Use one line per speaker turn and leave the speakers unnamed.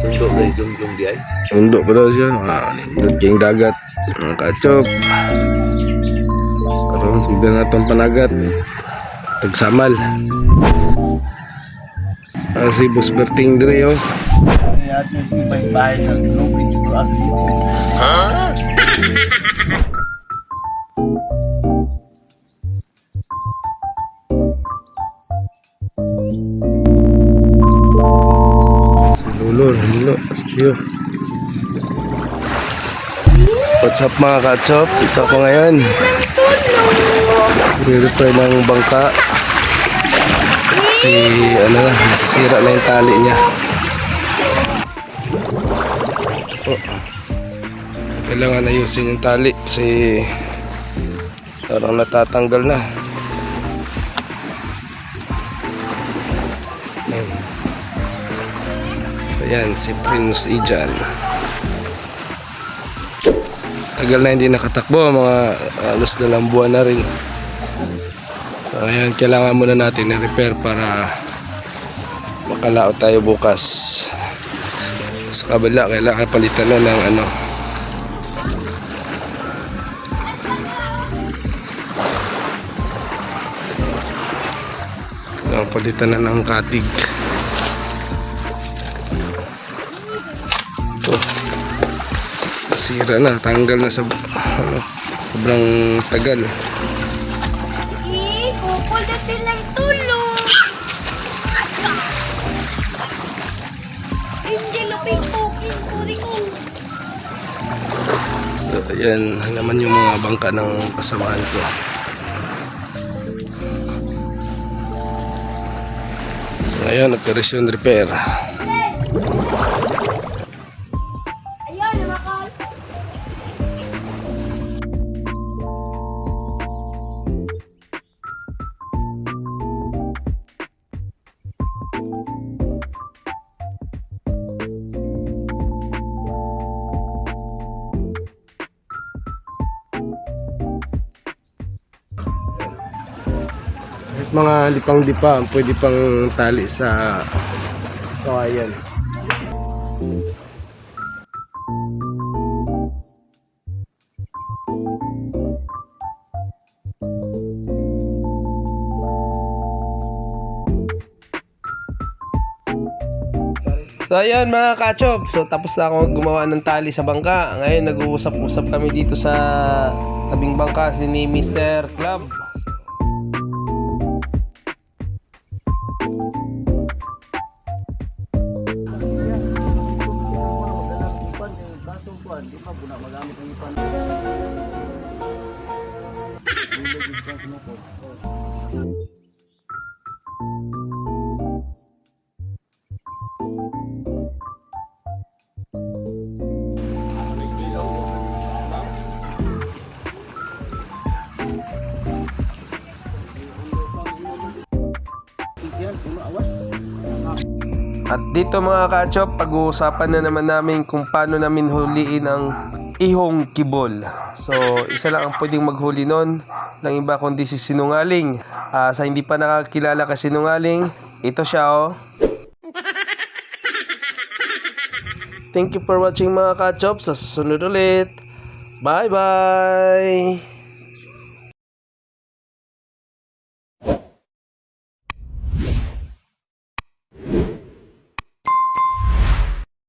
Sundo kay Jungjung di ay.
Sundo pa daw siya. Nindot kayong dagat. Mga kachop. Karoon, sugdan na itong panagat. Tagsamal. Si Boss Berting dire oh.
Kaya ato yung bahay sa lubid siguro ang dito.
Si Lolo. Sige. What's up mga kachop? Ito ako ngayon. Re-repair ng bangka. Kasi nasisira na yung tali niya. Oh. Kailangan ayusin yung tali kasi parang natatanggal na. Ayan, si Prince Ijan. Tagal na hindi nakatakbo, mga halos 2 buwan na rin. So ngayon, kailangan muna natin i-repair para makalaot tayo bukas. Sa kabila, kailangan palitan na ng palitan na ng katig. Ito, nasira na, tanggal na sa sobrang tagal.
Kukul na silang tulog. Hindi luping-tuping kuri ko.
So, ayan naman yung mga bangka ng kasamaan ko. So, ngayon, operation repair.
Ayun, namakal.
Mga lipang-lipa, pwede pang tali sa kawayan. So ayan mga kachop, so tapos na ako gumawa ng tali sa bangka. Ngayon nag-uusap-usap kami dito sa tabing bangka ni Mr. Club. At dito mga kachop, pag-uusapan na naman namin kung paano namin huliin ang ihong kibol. So, isa lang ang pwedeng maghuli nun, lang iba kundi si sinungaling. Sa hindi pa nakakilala ka sinungaling, ito siya oh. Thank you for watching mga kachop. Sa susunod ulit. Bye bye!